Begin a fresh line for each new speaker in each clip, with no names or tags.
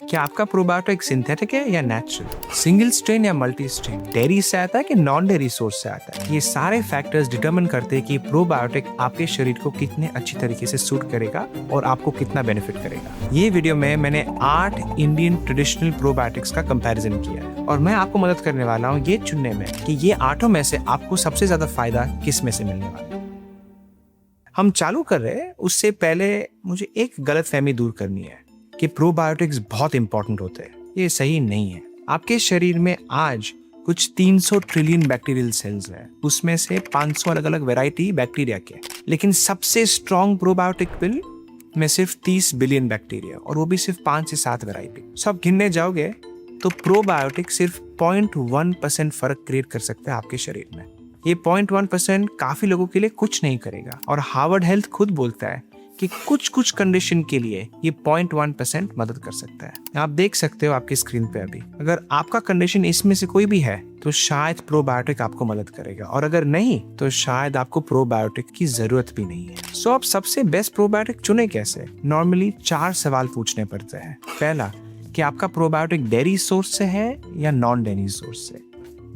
क्या आपका probiotic synthetic है या नेचुरल, सिंगल स्ट्रेन या मल्टी स्ट्रेन, डेयरी से आता है कि नॉन डेयरी सोर्स से आता है? ये सारे फैक्टर्स डिटरमिन करते हैं कि प्रोबायोटिक आपके शरीर को कितने अच्छी तरीके से सूट करेगा और आपको कितना बेनिफिट करेगा। ये वीडियो में मैंने 8 इंडियन ट्रेडिशनल प्रोबायोटिक्स का कंपैरिजन किया है और मैं आपको मदद करने वाला हूँ ये चुनने में कि ये 8 में से आपको सबसे ज्यादा फायदा किस में से मिलने वाला है। हम चालू कर रहे हैं उससे पहले मुझे एक गलतफहमी दूर करनी है कि प्रोबायोटिक्स बहुत इंपॉर्टेंट होते हैं। ये सही नहीं है। आपके शरीर में आज कुछ 300 ट्रिलियन बैक्टीरियल सेल्स हैं, उसमें से 500 अलग अलग वैरायटी बैक्टीरिया के, लेकिन सबसे स्ट्रॉन्ग प्रोबायोटिक पिल में सिर्फ 30 बिलियन बैक्टीरिया और वो भी सिर्फ 5 से 7 वैरायटी। सब गिनने जाओगे तो प्रोबायोटिक सिर्फ 0.1% फर्क क्रिएट कर सकते हैं आपके शरीर में। ये 0.1% काफी लोगों के लिए कुछ नहीं करेगा और हार्वर्ड हेल्थ खुद बोलता है कि कुछ कंडीशन के लिए ये 0.1% मदद कर सकता है। आप देख सकते हो आपकी स्क्रीन पे अभी, अगर आपका कंडीशन इसमें से कोई भी है तो शायद प्रोबायोटिक आपको मदद करेगा और अगर नहीं तो शायद आपको प्रोबायोटिक की जरूरत भी नहीं है। सो आप सबसे बेस्ट प्रोबायोटिक चुने कैसे? नॉर्मली 4 सवाल पूछने पड़ते हैं। पहला, कि आपका प्रोबायोटिक डेयरी सोर्स से है या नॉन डेयरी सोर्स से।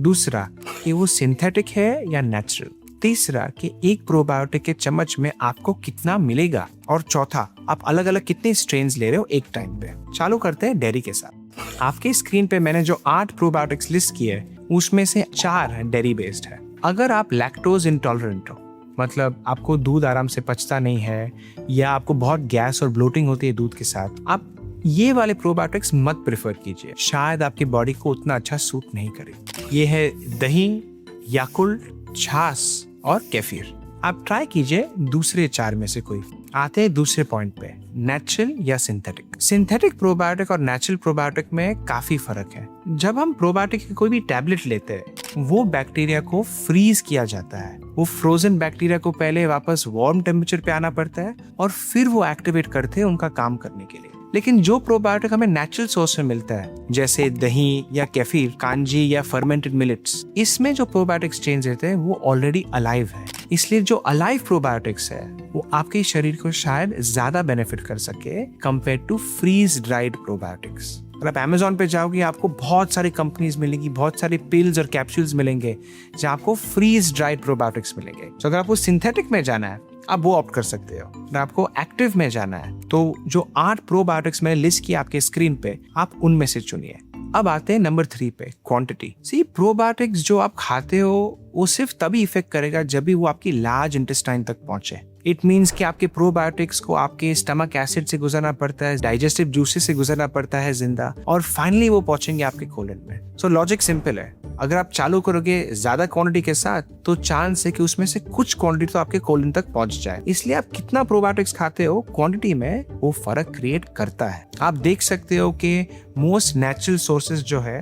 दूसरा, कि वो सिंथेटिक है या नेचुरल। तीसरा, कि एक प्रोबायोटिक के चम्मच में आपको कितना मिलेगा। और चौथा, आप अलग अलग कितने स्ट्रेन्स ले रहे हो एक टाइम पे। चालू करते हैं डेयरी के साथ। आपके स्क्रीन पे मैंने जो 8 प्रोबायोटिक्स लिस्ट किए उसमें से 4 डेयरी बेस्ड है। अगर आप लैक्टोज इंटॉलरेंट हो, मतलब आपको दूध आराम से पचता नहीं है या आपको बहुत गैस और ब्लोटिंग होती है दूध के साथ, आप ये वाले प्रोबायोटिक्स मत प्रेफर कीजिए, शायद आपकी बॉडी को उतना अच्छा सूट नहीं करे। ये है दही, याकुल्ट, छाछ और केफिर। आप ट्राई कीजिए दूसरे 4 में से कोई। आते हैं दूसरे पॉइंट पे, नेचुरल या सिंथेटिक। सिंथेटिक प्रोबायोटिक और नेचुरल प्रोबायोटिक में काफी फर्क है। जब हम प्रोबायोटिक की कोई भी टैबलेट लेते हैं वो बैक्टीरिया को फ्रीज किया जाता है। वो फ्रोजन बैक्टीरिया को पहले वापस वार्म टेम्परेचर पे आना पड़ता है और फिर वो एक्टिवेट करते हैं उनका काम करने के लिए। लेकिन जो प्रोबायोटिक हमें नेचुरल सोर्स में मिलता है जैसे दही या केफिर, कांजी या फर्मेंटेड मिलेट्स, इसमें जो प्रोबायोटिक चेंज रहते हैं वो ऑलरेडी अलाइव है। इसलिए जो अलाइव प्रोबायोटिक्स है वो आपके शरीर को शायद ज्यादा बेनिफिट कर सके compare to freeze dried probiotics. अगर आप Amazon पे जाओगे आपको बहुत सारी कंपनीज मिलेंगी, बहुत सारे पिल्स और कैप्सूल्स मिलेंगे जहाँ आपको फ्रीज ड्राइड प्रोबायोटिक्स मिलेंगे। तो अगर आपको सिंथेटिक में जाना है आप वो ऑप्ट कर सकते हो। अगर आपको एक्टिव में जाना है तो जो 8 प्रोबायोटिक्स मैंने लिस्ट किया आपके स्क्रीन पे, आप उनमें से चुनिए। अब आते हैं नंबर 3 पे, क्वांटिटी। सी, प्रोबायोटिक्स जो आप खाते हो वो सिर्फ तभी इफेक्ट करेगा जब भी वो आपकी लार्ज इंटेस्टाइन तक पहुंचे। इट मीन्स कि आपके प्रोबायोटिक्स को आपके स्टमक एसिड से गुजरना पड़ता है, डाइजेस्टिव जूसेस से गुजरना पड़ता है जिंदा, और फाइनली वो पहुंचेंगे आपके कोलन में। सो लॉजिक सिंपल है, अगर आप चालू करोगे ज्यादा क्वांटिटी के साथ तो चांस है कि उसमें से कुछ क्वांटिटी तो आपके कोलन तक पहुंच जाए। इसलिए आप कितना प्रोबायोटिक्स खाते हो क्वांटिटी में वो फर्क क्रिएट करता है। आप देख सकते हो कि मोस्ट नेचुरल सोर्सेज जो है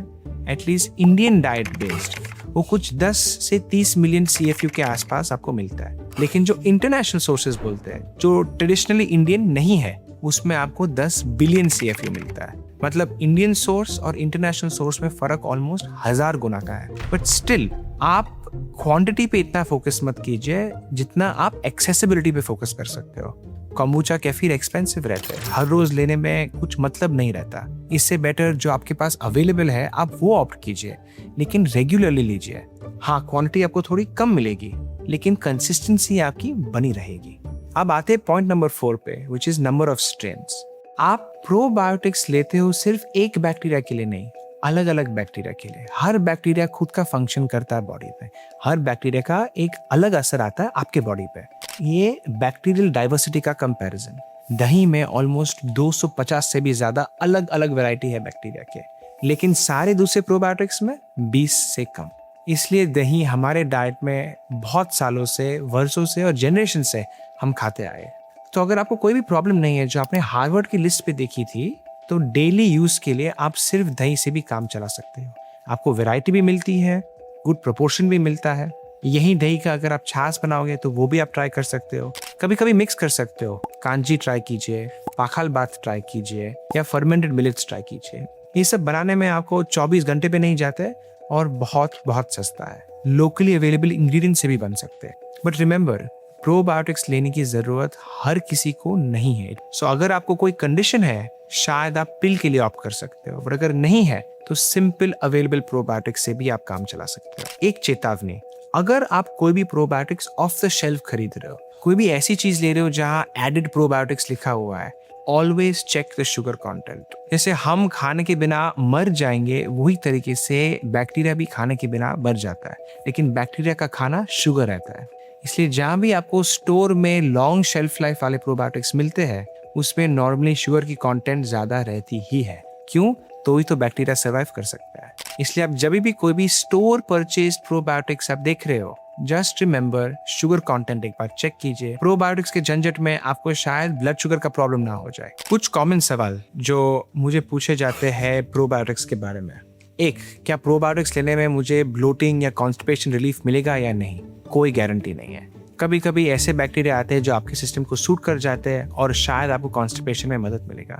एटलीस्ट इंडियन डाइट बेस्ड वो कुछ 10 से 30 मिलियन CFU के आसपास आपको मिलता है। लेकिन जो इंटरनेशनल सोर्सेज बोलते हैं जो ट्रेडिशनली इंडियन नहीं है उसमें आपको 10 बिलियन CFU मिलता है। मतलब इंडियन सोर्स और इंटरनेशनल सोर्स में फर्क ऑलमोस्ट 1000 गुना का है। बट स्टिल आप क्वांटिटी पे इतना फोकस मत कीजिए जितना आप एक्सेसिबिलिटी पे फोकस कर सकते हो। कम्बुचा, केफिर एक्सपेंसिव रहते हैं, हर रोज लेने में कुछ मतलब नहीं रहता। इससे बेटर जो आपके पास अवेलेबल है आप वो ऑप्ट कीजिए, लेकिन रेगुलरली लीजिए। हाँ, क्वांटिटी आपको थोड़ी कम मिलेगी लेकिन कंसिस्टेंसी आपकी बनी रहेगी। अब आते हैं पॉइंट नंबर 4 पे, which is number of strains. आप प्रोबायोटिक्स लेते हो सिर्फ एक बैक्टीरिया के लिए नहीं, अलग अलग बैक्टीरिया के लिए। हर बैक्टीरिया खुद का फंक्शन करता है बॉडी पे, हर बैक्टीरिया का एक अलग असर आता है आपके बॉडी पे। ये बैक्टीरियल डाइवर्सिटी का कंपैरिजन, दही में ऑलमोस्ट 250 से भी ज्यादा अलग अलग वैरायटी है बैक्टीरिया के, लेकिन सारे दूसरे प्रोबायोटिक्स में 20 से कम। इसलिए दही हमारे डाइट में बहुत सालों से, वर्षों से और जनरेशन से हम खाते आए। तो अगर आपको कोई भी प्रॉब्लम नहीं है जो आपने हार्वर्ड की लिस्ट पे देखी थी तो डेली यूज के लिए आप सिर्फ दही से भी काम चला सकते हो। आपको वैरायटी भी मिलती है, गुड प्रोपोर्शन भी मिलता है। यही दही का अगर आप छाछ बनाओगे तो वो भी आप ट्राई कर सकते हो। कभी कभी मिक्स कर सकते हो, कांजी ट्राई कीजिए, पाखाल बात ट्राई कीजिए या फर्मेंटेड मिलेट्स ट्राई कीजिए। ये सब बनाने में आपको 24 घंटे पे नहीं जाते और बहुत बहुत सस्ता है। लोकली अवेलेबल इंग्रेडिएंट से भी बन सकते हैं। बट रिमेंबर, प्रोबायोटिक्स लेने की जरूरत हर किसी को नहीं है। सो अगर आपको कोई कंडीशन है, शायद आप पिल के लिए ऑप्ट कर सकते हो, और अगर नहीं है तो सिंपल अवेलेबल प्रोबायोटिक्स से भी आप काम चला सकते हो। एक चेतावनी, अगर आप कोई भी प्रोबायोटिक्स ऑफ द शेल्फ खरीद रहे हो, कोई भी ऐसी चीज ले रहे हो जहां एडेड प्रोबायोटिक्स लिखा हुआ है, always check the sugar content. जैसे हम खाने के बिना मर जाएंगे, वही तरीके से बैक्टीरिया भी खाने के बिना मर जाता है, लेकिन बैक्टीरिया का खाना शुगर रहता है। इसलिए जहां भी आपको स्टोर में लॉन्ग शेल्फ लाइफ वाले प्रोबायोटिक्स मिलते हैं, उसमें नॉर्मली शुगर की कंटेंट ज्यादा रहती ही है। क्यों? तो ही तो बैक्टीरिया सर्वाइव कर सकता है। इसलिए आप जब भी कोई भी स्टोर परचेज प्रोबायोटिक्स आप देख रहे हो, जस्ट रिमेंबर शुगर कंटेंट एक बार चेक कीजिए। प्रोबायोटिक्स के झंझट में आपको शायद ब्लड शुगर का प्रॉब्लम ना हो जाए। कुछ कॉमन सवाल जो मुझे पूछे जाते हैं प्रोबायोटिक्स के बारे में। एक, क्या प्रोबायोटिक्स लेने में मुझे ब्लोटिंग या कॉन्स्टिपेशन रिलीफ मिलेगा या नहीं? कोई गारंटी नहीं है। कभी कभी ऐसे बैक्टीरिया आते हैं जो आपके सिस्टम को सूट कर जाते हैं और शायद आपको कॉन्स्टिपेशन में मदद मिलेगा।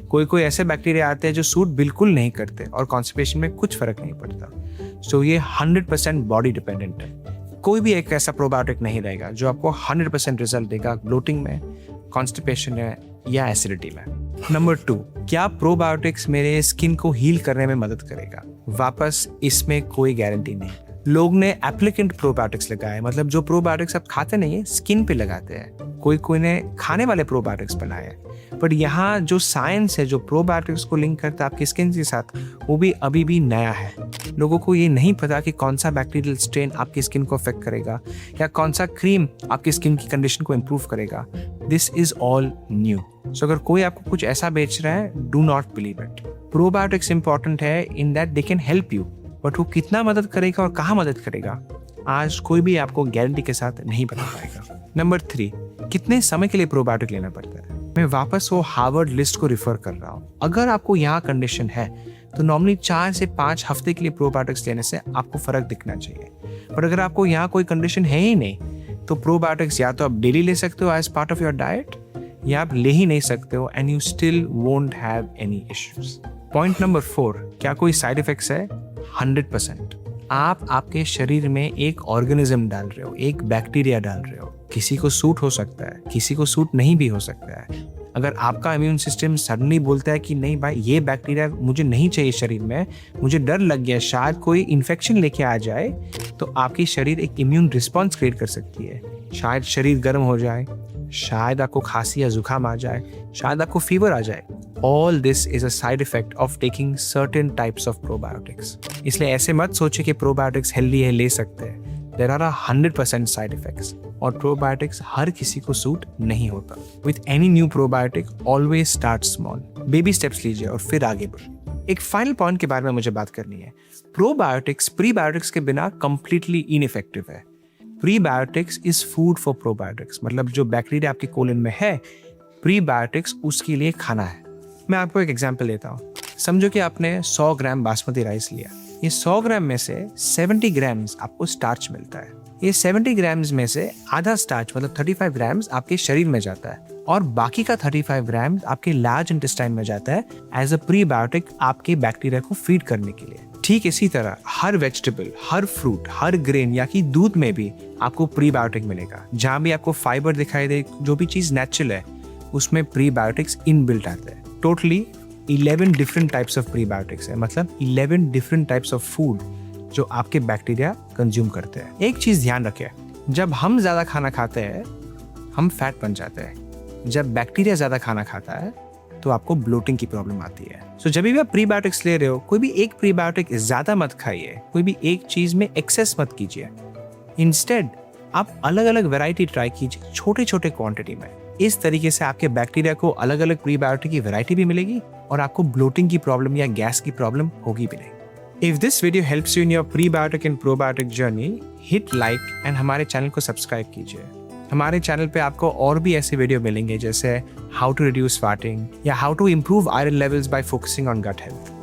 कोई ऐसे बैक्टीरिया आते हैं जो सूट बिल्कुल नहीं करते और कॉन्स्टिपेशन में कुछ फर्क नहीं पड़ता। सो ये 100% बॉडी डिपेंडेंट है। कोई भी एक ऐसा प्रोबायोटिक नहीं रहेगा जो आपको 100% रिजल्ट देगा ब्लोटिंग में, कॉन्स्टिपेशन में या एसिडिटी में। नंबर 2, क्या प्रोबायोटिक्स मेरे स्किन को हील करने में मदद करेगा? वापस इसमें कोई गारंटी नहीं। लोग ने एप्लीकेंट प्रोबायोटिक्स लगाए, मतलब जो प्रोबायोटिक्स आप खाते नहीं है, स्किन पे लगाते हैं। कोई ने खाने वाले प्रोबायोटिक्स बनाए। पर यहाँ जो साइंस है, जो प्रोबायोटिक्स को लिंक करता है आपकी स्किन के साथ, वो भी अभी भी नया है। लोगों को ये नहीं पता कि कौन सा बैक्टीरियल स्ट्रेन आपकी स्किन को अफेक्ट करेगा या कौन सा क्रीम आपकी स्किन की कंडीशन को इम्प्रूव करेगा। This is all new. So अगर कोई आपको कुछ ऐसा बेच रहा है, do not believe it. Probiotics important है in that they can help you, but वो कितना मदद करेगा और कहाँ मदद करेगा, आज कोई भी आपको गारंटी के साथ नहीं बता पाएगा। नंबर 3, कितने समय के लिए प्रोबायोटिक लेना पड़ता है? मैं वापस वो हार्वर्ड लिस्ट को रिफर कर रहा हूँ। अगर आपको यहाँ कंडीशन है तो नॉर्मली 4 से 5 हफ्ते के लिए प्रोबायोटिक्स लेने से आपको फर्क दिखना चाहिए। पर अगर आपको यहाँ कोई कंडीशन है ही नहीं, तो प्रोबायोटिक्स या तो आप डेली ले सकते हो as part of your diet, या आप ले ही नहीं सकते हो and you still won't have any issues. Point number 4, क्या कोई साइड इफेक्ट्स है? 100%। आप आपके शरीर में एक ऑर्गेनिज्म डाल रहे हो, एक बैक्टीरिया डाल रहे हो। किसी को सूट हो सकता है, किसी को सूट नहीं भी हो सकता है। अगर आपका इम्यून सिस्टम सडनली बोलता है कि नहीं भाई, ये बैक्टीरिया मुझे नहीं चाहिए शरीर में, मुझे डर लग गया शायद कोई इन्फेक्शन लेके आ जाए, तो आपकी शरीर एक इम्यून रिस्पॉन्स क्रिएट कर सकती है। शायद शरीर गर्म हो जाए, शायद आपको खांसी या जुकाम आ जाए, शायद आपको फीवर आ जाए। All this is a side effect of taking certain types of probiotics. इसलिए ऐसे मत सोचे कि प्रोबायोटिक्स हेल्दी है, ले सकते हैं। There are 100% साइड इफेक्ट्स और प्रोबायोटिक्स हर किसी को सूट नहीं होता। With any new probiotic, always start small. Baby steps लीजिए और फिर आगे बढ़िए। एक फाइनल पॉइंट के बारे में मुझे बात करनी है। प्रोबायोटिक्स प्रीबायोटिक्स के बिना कंप्लीटली इनइफेक्टिव है। Prebiotics is food for probiotics, मतलब जो बैक्टीरिया आपके कोलन में है, प्रीबायोटिक्स उसके लिए खाना है। मैं आपको एक एग्जांपल देता हूँ। समझो कि आपने 100 ग्राम बासमती राइस लिया। ये 100 ग्राम में से 70 ग्राम्स आपको स्टार्च मिलता है। ये 70 ग्राम्स में से आधा स्टार्च मतलब 35 ग्राम्स आपके शरीर में जाता है और बाकी का 35 ग्राम्स आपके लार्ज इंटेस्टाइन में जाता है एज अ प्रीबायोटिक आपके बैक्टीरिया को फीड करने के लिए। ठीक इसी तरह हर वेजिटेबल, हर फ्रूट, हर ग्रेन या कि दूध में भी आपको प्रीबायोटिक मिलेगा। जहाँ भी आपको फाइबर दिखाई दे, जो भी चीज नेचुरल है, उसमें प्रीबायोटिक्स इनबिल्ट आते हैं। Totally 11 different types of prebiotics है, मतलब 11 डिफरेंट टाइप्स ऑफ फूड जो आपके बैक्टीरिया कंज्यूम करते हैं। एक चीज ध्यान रखें, जब हम ज्यादा खाना खाते हैं हम फैट बन जाते हैं। जब बैक्टीरिया ज्यादा खाना खाता है तो आपको ब्लोटिंग की प्रॉब्लम आती है। सो जब भी आप प्रीबायोटिक्स ले रहे हो, कोई भी एक प्रीबायोटिक ज्यादा मत खाइए, कोई भी एक चीज में एक्सेस मत कीजिए। इंस्टेड आप अलग अलग वैरायटी ट्राई कीजिए, छोटे छोटे क्वांटिटी में। इस तरीके से आपके बैक्टीरिया को अलग अलग प्रीबायोटिक की वैरायटी भी मिलेगी और आपको ब्लोटिंग की प्रॉब्लम या गैस की प्रॉब्लम होगी भी नहीं। If this video helps you in your prebiotic and probiotic journey, hit like and हमारे चैनल को सब्सक्राइब कीजिए। हमारे चैनल पे आपको और भी ऐसे वीडियो मिलेंगे जैसे how to reduce farting या how to improve iron levels by focusing on gut health।